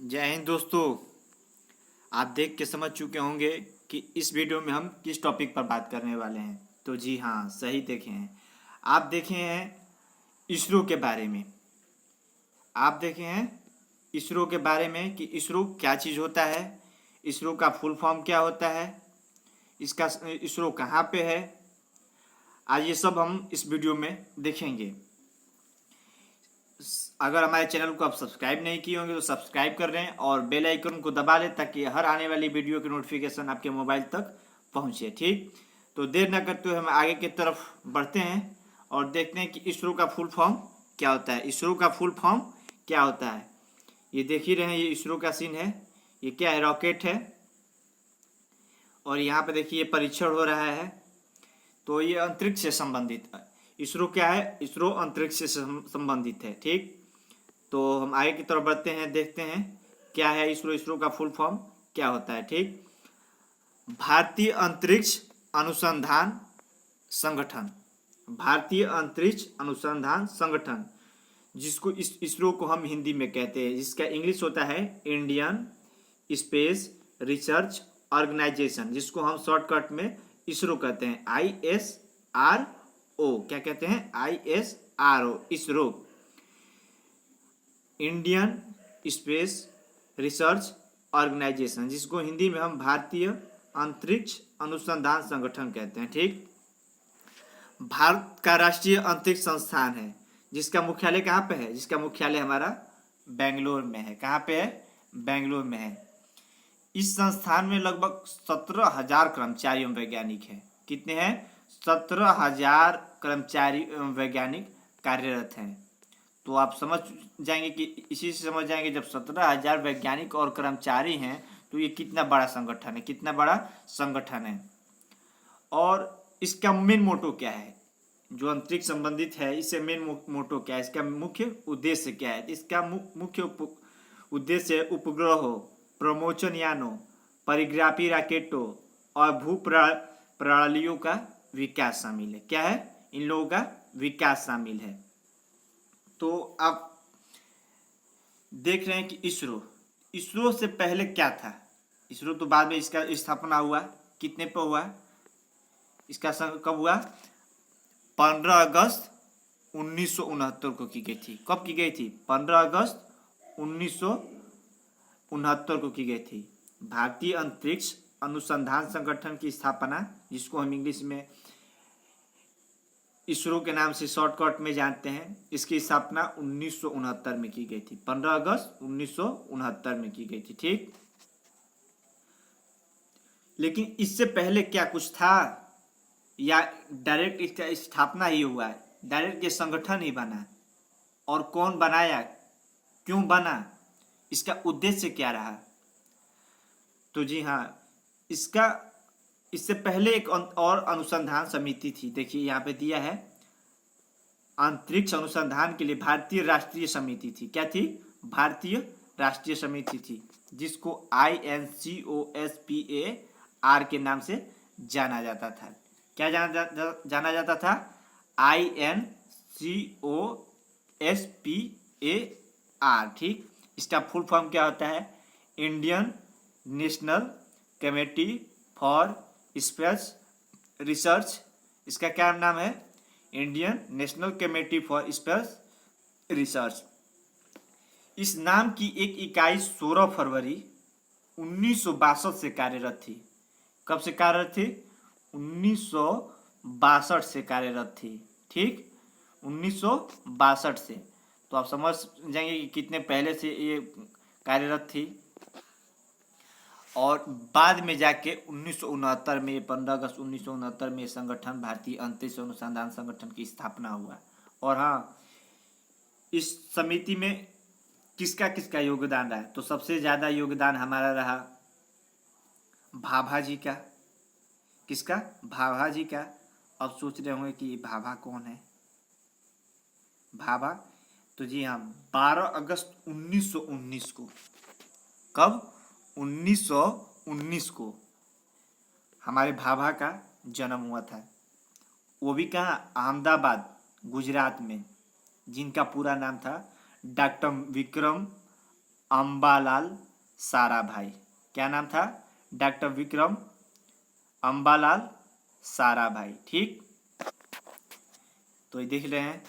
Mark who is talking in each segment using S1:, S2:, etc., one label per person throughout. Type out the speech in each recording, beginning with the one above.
S1: जय हिंद दोस्तों। आप देख के समझ चुके होंगे कि इस वीडियो में हम किस टॉपिक पर बात करने वाले हैं। तो जी हाँ, सही देखे हैं। आप देखे हैं इसरो के बारे में। आप देखे हैं इसरो के बारे में कि इसरो क्या चीज़ होता है, इसरो का फुल फॉर्म क्या होता है, इसका इसरो कहाँ पे है। आज ये सब हम इस वीडियो में देखेंगे। अगर हमारे चैनल को आप सब्सक्राइब नहीं किए होंगे तो सब्सक्राइब कर लें और बेल आइकन को दबा लें ताकि हर आने वाली वीडियो की नोटिफिकेशन आपके मोबाइल तक पहुंचे। ठीक, तो देर न करते हुए हम आगे की तरफ बढ़ते हैं और देखते हैं कि इसरो का फुल फॉर्म क्या होता है। इसरो का फुल फॉर्म क्या होता है, ये देख ही रहे हैं। ये इसरो का सीन है। ये क्या है, रॉकेट है। और यहाँ पे देखिए परीक्षण हो रहा है। तो ये अंतरिक्ष से संबंधित है। इसरो क्या है, इसरो अंतरिक्ष से संबंधित है। ठीक, तो हम आगे की तरफ बढ़ते हैं, देखते हैं क्या है इसरो। इसरो का फुल फॉर्म क्या होता है। ठीक, भारतीय अंतरिक्ष अनुसंधान संगठन। भारतीय अंतरिक्ष अनुसंधान संगठन, जिसको इसरो को हम हिंदी में कहते हैं, जिसका इंग्लिश होता है इंडियन स्पेस रिसर्च ऑर्गेनाइजेशन, जिसको हम शॉर्टकट में इसरो कहते हैं। ISRO, क्या कहते हैं, ISRO, ISRO, Indian Space Research Organisation, जिसको हिंदी में हम भारतीय अंतरिक्ष अनुसंधान संगठन कहते हैं। ठीक, भारत का राष्ट्रीय अंतरिक्ष संस्थान है, जिसका मुख्यालय कहाँ पे है, जिसका मुख्यालय हमारा बेंगलोर में है। कहाँ पे है, बेंगलोर में है। इस संस्थान में लगभग 17,000 कर्मचारी एवं वैज्ञानिक है। कितने हैं, 17,000 कर्मचारी एवं वैज्ञानिक कार्यरत हैं। तो आप समझ जाएंगे कि इसी से समझ जाएंगे, जब 17,000 वैज्ञानिक और कर्मचारी हैं तो ये कितना बड़ा संगठन है, कितना बड़ा संगठन है। और इसका मेन मोटो क्या है, जो अंतरिक्ष संबंधित है, इससे मेन मोटो क्या है, इसका मुख्य उद्देश्य क्या है। इसका मुख्य उद्देश्य उपग्रहों, प्रमोचन यानों, परिग्राफी रॉकेटों और भू प्रणालियों का विकास शामिल है। क्या है, इन लोगों का विकास शामिल है। तो आप देख रहे हैं कि इसरो से पहले क्या था। इसरो तो बाद में इसका स्थापना हुआ, कितने पर हुआ, इसका कब हुआ, 15 अगस्त 1969 को की गई थी। कब की गई थी, 15 अगस्त 1969 को की गई थी। भारतीय अंतरिक्ष अनुसंधान संगठन की स्थापना, जिसको हम इंग्लिश में इसरो के नाम से शॉर्टकट में जानते हैं, इसकी स्थापना 1969 में की गई थी। 15 अगस्त 1969 में की गई थी। ठीक, लेकिन इससे पहले क्या कुछ था, या डायरेक्ट इसका स्थापना ही हुआ है, डायरेक्ट ये संगठन ही बना। और कौन बनाया, क्यों बना, इसका उद्देश्य क्या रहा। तो जी हाँ, इससे पहले एक और अनुसंधान समिति थी। देखिए यहाँ पे दिया है, अंतरिक्ष अनुसंधान के लिए भारतीय राष्ट्रीय समिति थी। क्या थी, भारतीय राष्ट्रीय समिति थी, जिसको INCOSPAR के नाम से जाना जाता था। क्या जाना जाता था, INCOSPAR। ठीक, इसका फुल फॉर्म क्या होता है, Indian national committee for space research. इसका क्या नाम है, Indian national committee for space research. इस नाम की एक इकाई 16 फरवरी 1962 से कार्यरत थी। कब से कार्यरत थी, 1962 से कार्यरत थी। ठीक, 1962 से। तो आप समझ जाएंगे कि कितने पहले से ये कार्यरत थी। और बाद में जाके 1969 में, 15 अगस्त 1969 में संगठन, भारतीय अंतरिक्ष अनुसंधान संगठन की स्थापना हुआ। और हाँ, इस समिति में किसका किसका योगदान रहा, तो सबसे ज्यादा योगदान हमारा रहा भाभा जी का। किसका, भाभा जी का। अब सोच रहे होंगे कि भाभा कौन है, भाभा। तो जी हाँ, 12 अगस्त 1919 को, कब, 1919 को हमारे भाभा का जन्म हुआ था। वो भी कहाँ, अहमदाबाद, गुजरात में, जिनका पूरा नाम था डॉक्टर विक्रम अंबालाल साराभाई। क्या नाम था? डॉक्टर विक्रम अंबालाल साराभाई। ठीक, तो ये देख रहे हैं।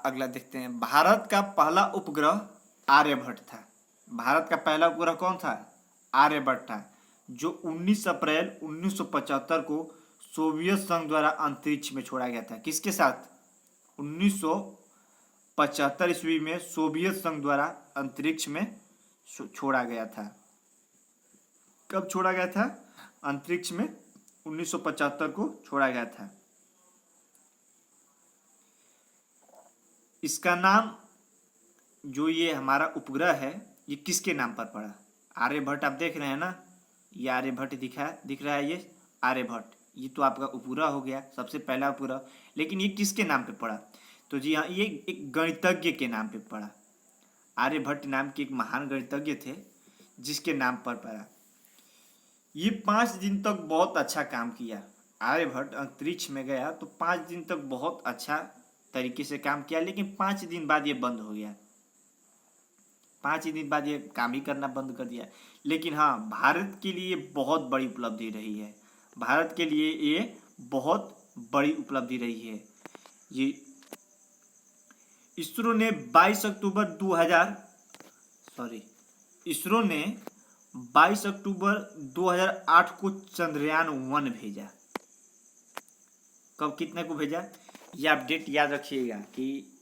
S1: अगला देखते हैं। भारत का पहला उपग्रह आर्यभट्ट था। भारत का पहला उपग्रह कौन था? आर्यभट्ट था, जो 19 अप्रैल 1975 को सोवियत संघ द्वारा अंतरिक्ष में छोड़ा गया था। किसके साथ? 1975 ईस्वी में सोवियत संघ द्वारा अंतरिक्ष में छोड़ा गया था। कब छोड़ा गया था? अंतरिक्ष में 1975 को छोड़ा गया था। इसका नाम, जो ये हमारा उपग्रह है, ये किसके नाम पर पड़ा? आर्यभट्ट। आप देख रहे हैं ना, ये आर्यभट्ट दिख रहा है, ये आर्यभट्ट। ये तो आपका उपग्रह हो गया, सबसे पहला उपग्रह। लेकिन ये किसके नाम पे पड़ा? तो जी हाँ, ये एक गणितज्ञ के नाम पे पड़ा। आर्यभट्ट नाम के एक महान गणितज्ञ थे, जिसके नाम पर पड़ा। ये 5 दिन तक बहुत अच्छा काम किया। आर्यभट्ट अंतरिक्ष में गया तो 5 दिन तक बहुत अच्छा तरीके से काम किया, लेकिन 5 दिन बाद ये बंद हो गया। 5 दिन बाद ये काम ही करना बंद कर दिया। लेकिन हाँ, भारत के लिए बहुत बड़ी उपलब्धि रही है। भारत के लिए ये बहुत बड़ी उपलब्धि रही है। ये इसरो ने 22 अक्टूबर 2008 को चंद्रयान-1 भेजा। कब, कितने को भेजा? ये आप डेट याद रखिएगा कि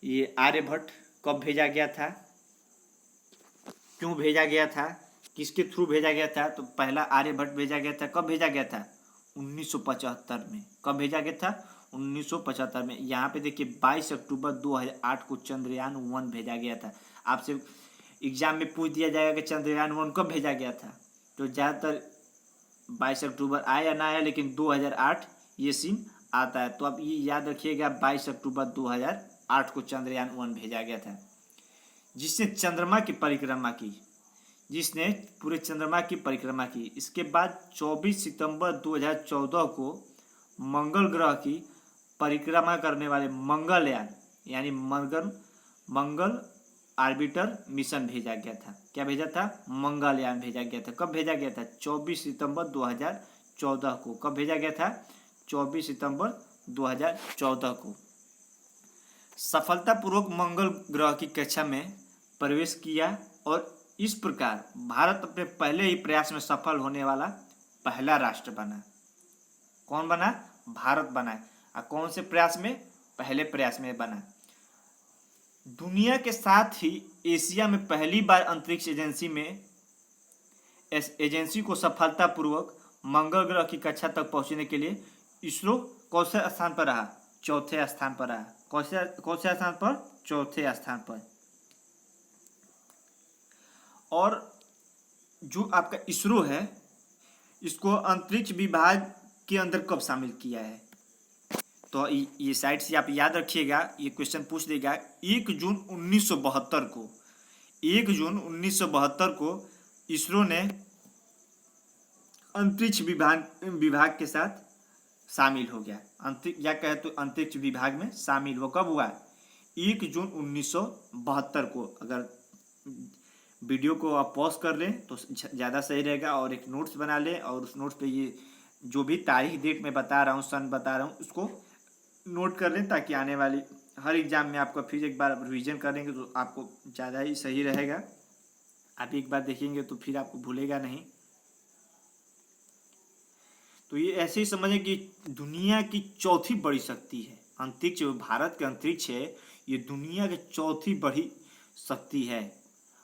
S1: ये आर्यभट्ट कब भेजा गया था, क्यों भेजा गया था, किसके थ्रू भेजा गया था। तो पहला आर्यभट्ट भेजा गया था। कब भेजा गया था? 1975 में। कब भेजा गया था? 1975 में। यहाँ पे देखिए 22 अक्टूबर 2008 को चंद्रयान-1 भेजा गया था। आपसे एग्जाम में पूछ दिया जाएगा कि चंद्रयान-1 कब भेजा गया था, तो ज़्यादातर 22 अक्टूबर आया या ना आया, लेकिन 2008 ये सीन आता है। तो आप ये याद रखिएगा, 22 अक्टूबर 2008 को चंद्रयान-1 भेजा गया था, जिसने चंद्रमा की परिक्रमा की, जिसने पूरे चंद्रमा की परिक्रमा की। इसके बाद 24 सितंबर 2014 को मंगल ग्रह की परिक्रमा करने वाले मंगलयान यानी मंगल आर्बिटर मिशन भेजा गया था। क्या भेजा था? मंगलयान भेजा गया था। कब भेजा गया था? 24 सितंबर 2014 को। कब भेजा गया था? 24 सितंबर 2014 को। सफलतापूर्वक मंगल ग्रह की कक्षा में प्रवेश किया और इस प्रकार भारत अपने पहले ही प्रयास में सफल होने वाला पहला राष्ट्र बना। कौन बना? भारत बना। और कौन से प्रयास में? पहले प्रयास में बना। दुनिया के साथ ही एशिया में पहली बार अंतरिक्ष एजेंसी को सफलतापूर्वक मंगल ग्रह की कक्षा तक पहुंचने के लिए इसरो कौन से स्थान पर रहा? चौथे स्थान पर रहा। कौन से स्थान पर? चौथे स्थान पर। और जो आपका इसरो है, इसको अंतरिक्ष विभाग के अंदर कब शामिल किया है? तो ये साइड से आप याद रखिएगा, ये क्वेश्चन पूछ देगा। 1 जून 1972 को इसरो ने अंतरिक्ष विभाग के साथ शामिल हो गया। या कहे तो अंतरिक्ष विभाग में शामिल वो कब हुआ? 1 जून 1972 को। अगर वीडियो को आप पॉज कर लें तो ज़्यादा सही रहेगा, और एक नोट्स बना लें, और उस नोट्स पे ये जो भी तारीख डेट में बता रहा हूँ, सन बता रहा हूँ, उसको नोट कर लें, ताकि आने वाली हर एग्जाम में आपको फिर एक बार रिवीजन करेंगे तो आपको ज़्यादा ही सही रहेगा। आप एक बार देखेंगे तो फिर आपको भूलेगा नहीं। तो ये ऐसे ही समझें कि दुनिया की चौथी बड़ी शक्ति है अंतरिक्ष। भारत के अंतरिक्ष है, ये दुनिया की चौथी बड़ी शक्ति है,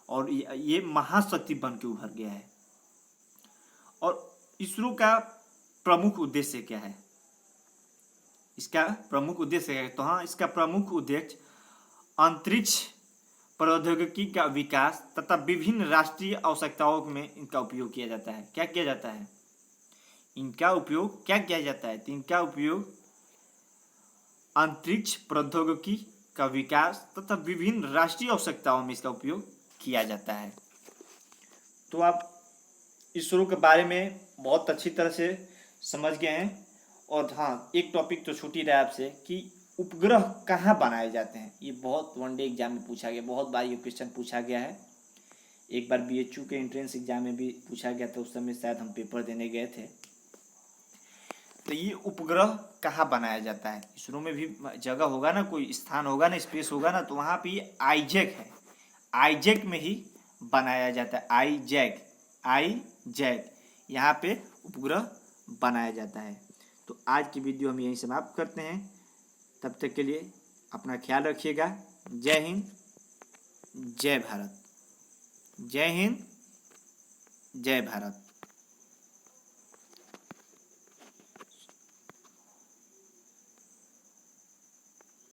S1: और ये महाशक्ति बन के उभर गया है। और इसरो का प्रमुख उद्देश्य क्या है? इसका प्रमुख उद्देश्य है, तो हाँ, इसका प्रमुख उद्देश्य अंतरिक्ष प्रौद्योगिकी का विकास तथा विभिन्न राष्ट्रीय आवश्यकताओं में इनका उपयोग किया जाता है। क्या किया जाता है? इनका उपयोग क्या किया जाता है? तो इनका उपयोग अंतरिक्ष प्रौद्योगिकी का विकास तथा विभिन्न राष्ट्रीय आवश्यकताओं में इसका उपयोग किया जाता है। तो आप इसरो के बारे में बहुत अच्छी तरह से समझ गए हैं। और हाँ, एक टॉपिक तो छूट ही रहा है आपसे कि उपग्रह कहाँ बनाए जाते हैं? ये बहुत वनडे एग्जाम में पूछा गया, बहुत बार ये क्वेश्चन पूछा गया है। एक बार BHU के एंट्रेंस एग्जाम में भी पूछा गया था, उस समय शायद हम पेपर देने गए थे। तो ये उपग्रह कहाँ बनाया जाता है? इसरो में भी जगह होगा ना, कोई स्थान होगा ना, स्पेस होगा ना, तो वहाँ पे ये आईजैक है, आईजैक में ही बनाया जाता है। आईजैक यहाँ पे उपग्रह बनाया जाता है। तो आज की वीडियो हम यहीं समाप्त करते हैं। तब तक के लिए अपना ख्याल रखिएगा। जय हिंद, जय भारत। जय हिंद, जय भारत।